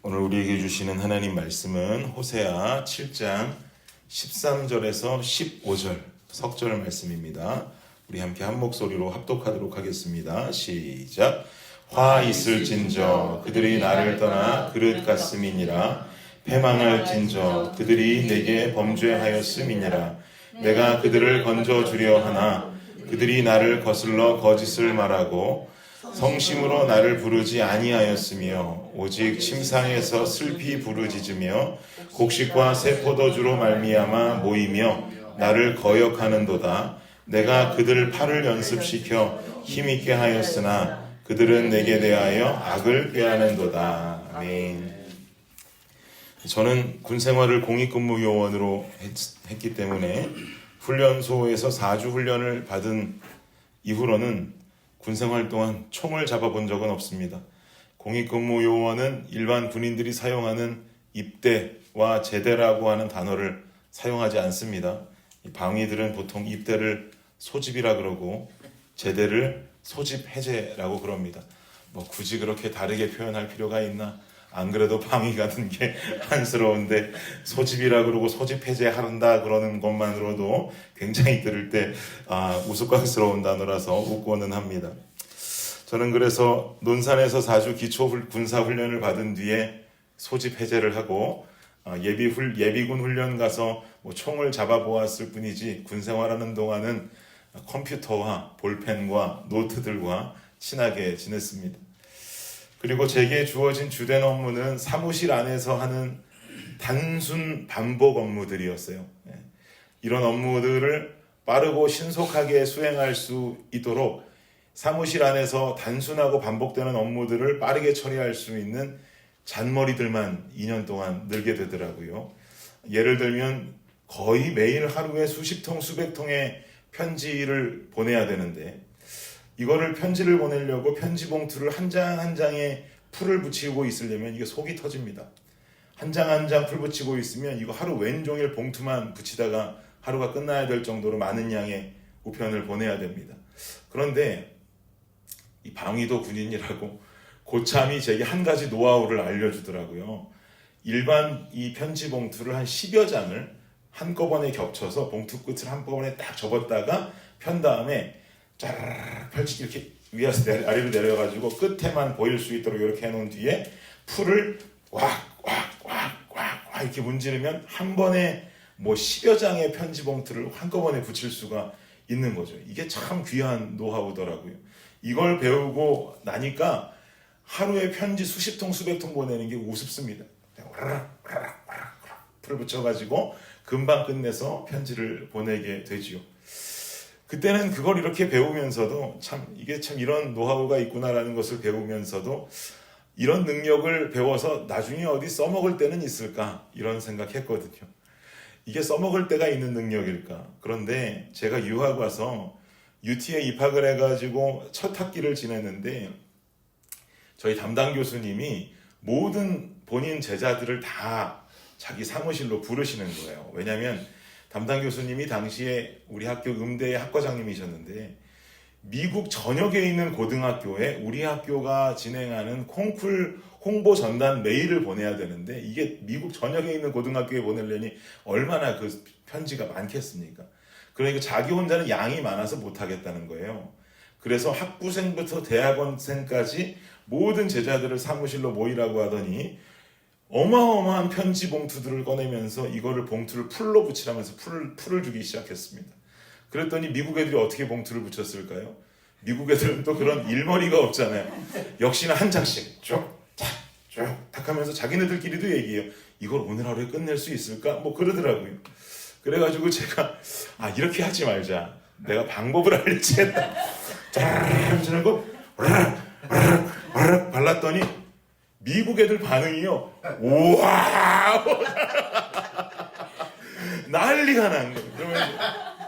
오늘 우리에게 주시는 하나님 말씀은 호세아 7장 13절에서 15절 석절 말씀입니다. 우리 함께 한 목소리로 합독하도록 하겠습니다. 시작. 화 있을진저 그들이 나를 떠나 그릇 같음이니라. 패망할진저 그들이 내게 범죄하였음이니라. 내가 그들을 건져주려 하나 그들이 나를 거슬러 거짓을 말하고 성심으로 나를 부르지 아니하였으며 오직 침상에서 슬피 부르짖으며 곡식과 새 포도주로 말미암아 모이며 나를 거역하는도다. 내가 그들 팔을 연습시켜 힘있게 하였으나 그들은 내게 대하여 악을 꾀하는도다. 아멘. 저는 군생활을 공익근무 요원으로 했기 때문에 훈련소에서 4주 훈련을 받은 이후로는 군생활 동안 총을 잡아본 적은 없습니다. 공익근무 요원은 일반 군인들이 사용하는 입대와 제대라고 하는 단어를 사용하지 않습니다. 방위들은 보통 입대를 소집이라 그러고 제대를 소집 해제라고 그럽니다. 뭐 굳이 그렇게 다르게 표현할 필요가 있나? 안 그래도 방위 같은 게 한스러운데 소집이라 그러고 소집 해제한다 그러는 것만으로도 굉장히 들을 때 우스꽝스러운 단어라서 웃고는 합니다. 저는 그래서 논산에서 4주 기초 군사훈련을 받은 뒤에 소집 해제를 하고 예비군 훈련 가서 뭐 총을 잡아보았을 뿐이지 군생활하는 동안은 컴퓨터와 볼펜과 노트들과 친하게 지냈습니다. 그리고 제게 주어진 주된 업무는 사무실 안에서 하는 단순 반복 업무들이었어요. 이런 업무들을 빠르고 신속하게 수행할 수 있도록 사무실 안에서 단순하고 반복되는 업무들을 빠르게 처리할 수 있는 잔머리들만 2년 동안 늘게 되더라고요. 예를 들면 거의 매일 하루에 수십 통, 수백 통의 편지를 보내야 되는데 이거를 편지를 보내려고 편지 봉투를 한 장 한 장에 풀을 붙이고 있으려면 이게 속이 터집니다. 한 장 한 장 풀 붙이고 있으면 이거 하루 왼종일 봉투만 붙이다가 하루가 끝나야 될 정도로 많은 양의 우편을 보내야 됩니다. 그런데 이 방위도 군인이라고 고참이 제게 한 가지 노하우를 알려주더라고요. 일반 이 편지 봉투를 한 10여 장을 한꺼번에 겹쳐서 봉투 끝을 한꺼번에 딱 접었다가 편 다음에 짜라락 펼치기 이렇게 위에서 아래로 내려가지고 끝에만 보일 수 있도록 이렇게 해놓은 뒤에 풀을 왁 이렇게 문지르면 한 번에 뭐 10여 장의 편지 봉투를 한꺼번에 붙일 수가 있는 거죠. 이게 참 귀한 노하우더라고요. 이걸 배우고 나니까 하루에 편지 수십 통 수백 통 보내는 게 우습습니다. 풀 붙여가지고 금방 끝내서 편지를 보내게 되지요. 그때는 그걸 이렇게 배우면서도 이게 참 이런 노하우가 있구나라는 것을 배우면서도 이런 능력을 배워서 나중에 어디 써먹을 때는 있을까 이런 생각했거든요. 이게 써먹을 때가 있는 능력일까? 그런데 제가 유학 와서 UT에 입학을 해가지고 첫 학기를 지냈는데 저희 담당 교수님이 모든 본인 제자들을 다 자기 사무실로 부르시는 거예요. 왜냐하면 담당 교수님이 당시에 우리 학교 음대의 학과장님이셨는데 미국 전역에 있는 고등학교에 우리 학교가 진행하는 콩쿨 홍보 전단 메일을 보내야 되는데 이게 미국 전역에 있는 고등학교에 보내려니 얼마나 그 편지가 많겠습니까? 그러니까 자기 혼자는 양이 많아서 못하겠다는 거예요. 그래서 학부생부터 대학원생까지 모든 제자들을 사무실로 모이라고 하더니 어마어마한 편지 봉투들을 꺼내면서 이거를 봉투를 풀로 붙이라면서 풀을 주기 시작했습니다. 그랬더니 미국 애들이 어떻게 봉투를 붙였을까요? 미국 애들은 또 그런 일머리가 없잖아요. 역시나 한 장씩 쭉 하면서 자기네들끼리도 얘기해요. 이걸 오늘 하루에 끝낼 수 있을까? 뭐 그러더라고요. 그래가지고 제가 이렇게 하지 말자. 내가 방법을 알려주겠다. 짜라라라라는 거 발랐더니 미국 애들 반응이요. 우와! 난리가 난 거예요. 그러면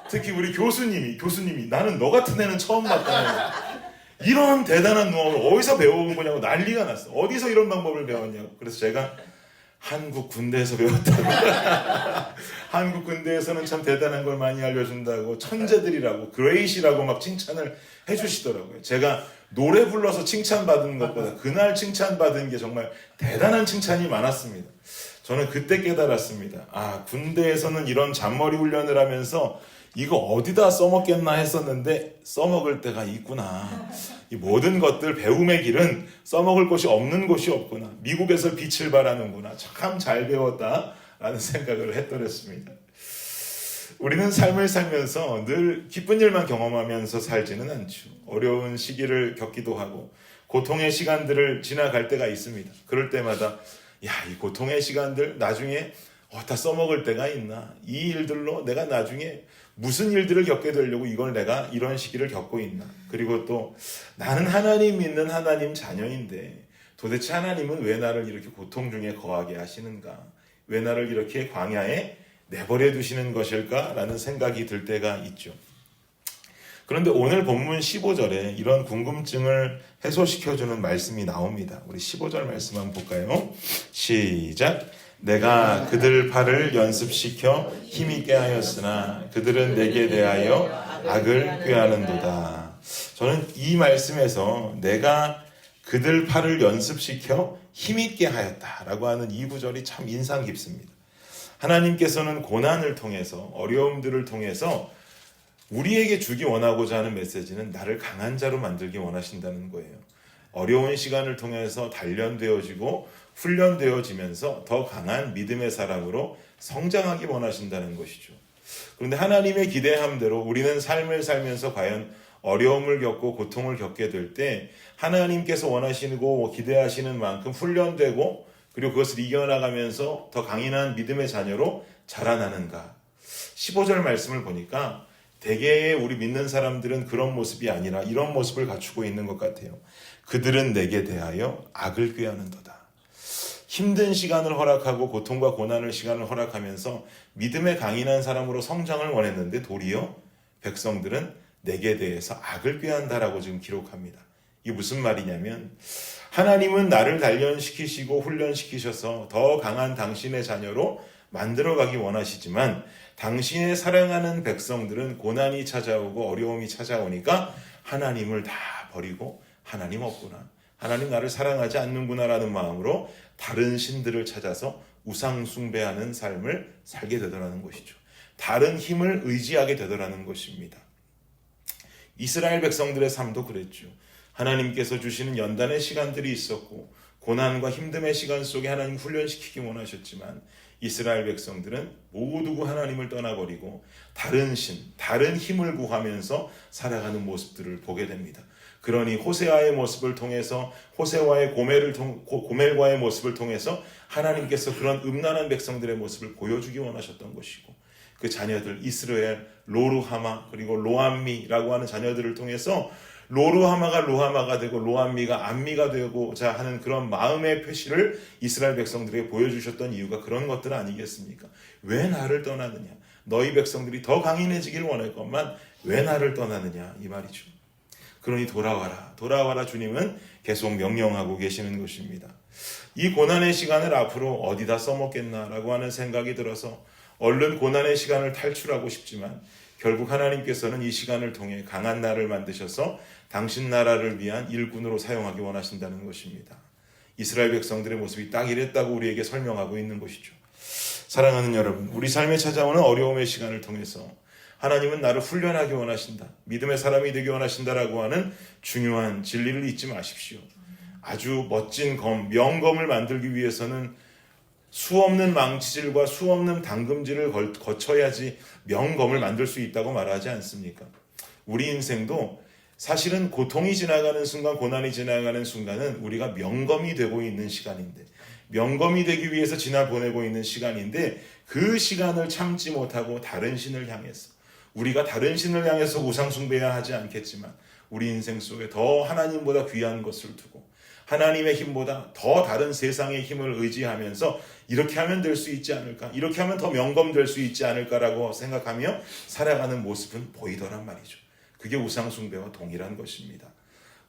특히 우리 교수님이 나는 너 같은 애는 처음 봤다는 이런 대단한 노하우를 어디서 배워온 거냐고 난리가 났어. 어디서 이런 방법을 배웠냐고. 그래서 제가 한국 군대에서 배웠다고. 한국 군대에서는 참 대단한 걸 많이 알려준다고 천재들이라고 그레이시라고 막 칭찬을 해주시더라고요. 제가 노래 불러서 칭찬받은 것보다 그날 칭찬받은 게 정말 대단한 칭찬이 많았습니다. 저는 그때 깨달았습니다. 아, 군대에서는 이런 잔머리 훈련을 하면서 이거 어디다 써먹겠나 했었는데 써먹을 때가 있구나. 이 모든 것들 배움의 길은 써먹을 곳이 없는 곳이 없구나. 미국에서 빛을 발하는구나. 참 잘 배웠다 라는 생각을 했더랬습니다. 우리는 삶을 살면서 늘 기쁜 일만 경험하면서 살지는 않죠. 어려운 시기를 겪기도 하고 고통의 시간들을 지나갈 때가 있습니다. 그럴 때마다 이 고통의 시간들 나중에 다 써먹을 때가 있나? 이 일들로 내가 나중에 무슨 일들을 겪게 되려고 이걸 내가 이런 시기를 겪고 있나? 그리고 또 나는 하나님 믿는 하나님 자녀인데 도대체 하나님은 왜 나를 이렇게 고통 중에 거하게 하시는가? 왜 나를 이렇게 광야에 내버려 두시는 것일까? 라는 생각이 들 때가 있죠. 그런데 오늘 본문 15절에 이런 궁금증을 해소시켜주는 말씀이 나옵니다. 우리 15절 말씀 한번 볼까요? 시작! 내가 그들 팔을 연습시켜 힘있게 하였으나 그들은 내게 대하여 악을 꾀하는도다. 저는 이 말씀에서 내가 그들 팔을 연습시켜 힘있게 하였다라고 하는 이 구절이 참 인상 깊습니다. 하나님께서는 고난을 통해서 어려움들을 통해서 우리에게 주기 원하고자 하는 메시지는 나를 강한 자로 만들기 원하신다는 거예요. 어려운 시간을 통해서 단련되어지고 훈련되어지면서 더 강한 믿음의 사람으로 성장하기 원하신다는 것이죠. 그런데 하나님의 기대함대로 우리는 삶을 살면서 과연 어려움을 겪고 고통을 겪게 될 때 하나님께서 원하시고 기대하시는 만큼 훈련되고 그리고 그것을 이겨나가면서 더 강인한 믿음의 자녀로 자라나는가? 15절 말씀을 보니까 대개의 우리 믿는 사람들은 그런 모습이 아니라 이런 모습을 갖추고 있는 것 같아요. 그들은 내게 대하여 악을 꾀하는도다. 힘든 시간을 허락하고 고통과 고난의 시간을 허락하면서 믿음의 강인한 사람으로 성장을 원했는데 도리어 백성들은 내게 대해서 악을 꾀한다라고 지금 기록합니다. 이게 무슨 말이냐면 하나님은 나를 단련시키시고 훈련시키셔서 더 강한 당신의 자녀로 만들어가기 원하시지만 당신의 사랑하는 백성들은 고난이 찾아오고 어려움이 찾아오니까 하나님을 다 버리고 하나님 없구나. 하나님 나를 사랑하지 않는구나라는 마음으로 다른 신들을 찾아서 우상 숭배하는 삶을 살게 되더라는 것이죠. 다른 힘을 의지하게 되더라는 것입니다. 이스라엘 백성들의 삶도 그랬죠. 하나님께서 주시는 연단의 시간들이 있었고 고난과 힘듦의 시간 속에 하나님 훈련시키기 원하셨지만 이스라엘 백성들은 모두 하나님을 떠나버리고 다른 신, 다른 힘을 구하면서 살아가는 모습들을 보게 됩니다. 그러니 호세아의 모습을 통해서 호세와의 고멜과의 모습을 통해서 하나님께서 그런 음란한 백성들의 모습을 보여주기 원하셨던 것이고 그 자녀들 이스라엘, 로루하마 그리고 로암미라고 하는 자녀들을 통해서 로루하마가 로하마가 되고 로암미가 암미가 되고자 하는 그런 마음의 표시를 이스라엘 백성들에게 보여주셨던 이유가 그런 것들 아니겠습니까? 왜 나를 떠나느냐? 너희 백성들이 더 강인해지기를 원할 것만 왜 나를 떠나느냐? 이 말이죠. 그러니 돌아와라. 돌아와라 주님은 계속 명령하고 계시는 것입니다. 이 고난의 시간을 앞으로 어디다 써먹겠나라고 하는 생각이 들어서 얼른 고난의 시간을 탈출하고 싶지만 결국 하나님께서는 이 시간을 통해 강한 나를 만드셔서 당신 나라를 위한 일꾼으로 사용하기 원하신다는 것입니다. 이스라엘 백성들의 모습이 딱 이랬다고 우리에게 설명하고 있는 것이죠. 사랑하는 여러분, 우리 삶에 찾아오는 어려움의 시간을 통해서 하나님은 나를 훈련하기 원하신다. 믿음의 사람이 되기 원하신다라고 하는 중요한 진리를 잊지 마십시오. 아주 멋진 명검을 만들기 위해서는 수없는 망치질과 수없는 당금질을 거쳐야지 명검을 만들 수 있다고 말하지 않습니까? 우리 인생도 사실은 고통이 지나가는 순간, 고난이 지나가는 순간은 우리가 명검이 되고 있는 시간인데 명검이 되기 위해서 보내고 있는 시간인데 그 시간을 참지 못하고 다른 신을 향해서 우리가 다른 신을 향해서 우상 숭배해야 하지 않겠지만 우리 인생 속에 더 하나님보다 귀한 것을 두고 하나님의 힘보다 더 다른 세상의 힘을 의지하면서 이렇게 하면 될 수 있지 않을까? 이렇게 하면 더 명검될 수 있지 않을까라고 생각하며 살아가는 모습은 보이더란 말이죠. 그게 우상 숭배와 동일한 것입니다.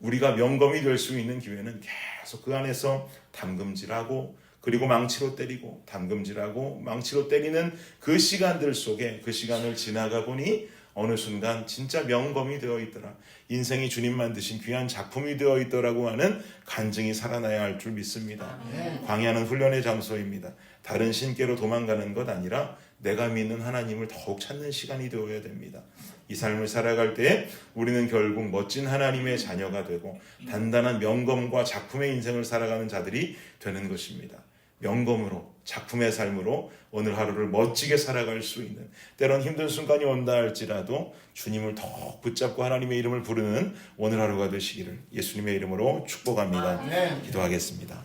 우리가 명검이 될 수 있는 기회는 계속 그 안에서 담금질하고 그리고 망치로 때리고 담금질하고 망치로 때리는 그 시간들 속에 그 시간을 지나가 보니 어느 순간 진짜 명검이 되어 있더라. 인생이 주님 만드신 귀한 작품이 되어 있더라고 하는 간증이 살아나야 할 줄 믿습니다. 광야는 훈련의 장소입니다. 다른 신께로 도망가는 것 아니라 내가 믿는 하나님을 더욱 찾는 시간이 되어야 됩니다. 이 삶을 살아갈 때 우리는 결국 멋진 하나님의 자녀가 되고 단단한 명검과 작품의 인생을 살아가는 자들이 되는 것입니다. 명검으로, 작품의 삶으로 오늘 하루를 멋지게 살아갈 수 있는, 때론 힘든 순간이 온다 할지라도 주님을 더욱 붙잡고 하나님의 이름을 부르는 오늘 하루가 되시기를 예수님의 이름으로 축복합니다. 기도하겠습니다.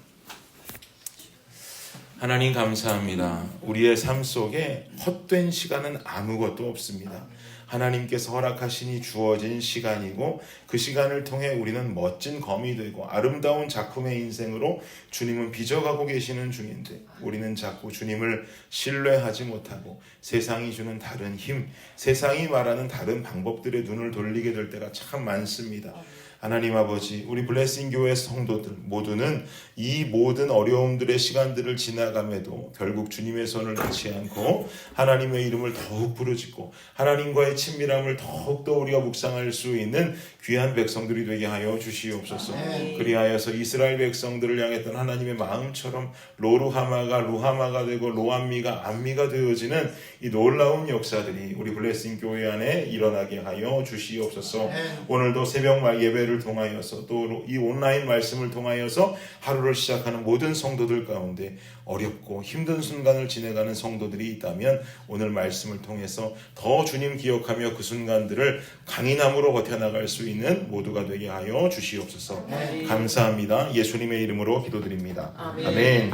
하나님 감사합니다. 우리의 삶 속에 헛된 시간은 아무것도 없습니다. 하나님께서 허락하시니 주어진 시간이고 그 시간을 통해 우리는 멋진 검이 되고 아름다운 작품의 인생으로 주님은 빚어가고 계시는 중인데 우리는 자꾸 주님을 신뢰하지 못하고 세상이 주는 다른 힘, 세상이 말하는 다른 방법들의 눈을 돌리게 될 때가 참 많습니다. 하나님 아버지, 우리 블레싱 교회 성도들 모두는 이 모든 어려움들의 시간들을 지나감에도 결국 주님의 손을 놓지 않고 하나님의 이름을 더욱 부르짖고 하나님과의 친밀함을 더욱더 우리가 묵상할 수 있는 귀한 백성들이 되게 하여 주시옵소서. 그리하여서 이스라엘 백성들을 향했던 하나님의 마음처럼 로루하마가 루하마가 되고 로암미가 암미가 되어지는 이 놀라운 역사들이 우리 블레싱 교회 안에 일어나게 하여 주시옵소서. 오늘도 새벽 예배를 통하여서 또 이 온라인 말씀을 통하여서 하루를 시작하는 모든 성도들 가운데 어렵고 힘든 순간을 지내가는 성도들이 있다면 오늘 말씀을 통해서 더 주님 기억하며 그 순간들을 강인함으로 버텨나갈 수 있는 모두가 되게 하여 주시옵소서. 감사합니다. 예수님의 이름으로 기도드립니다. 아멘.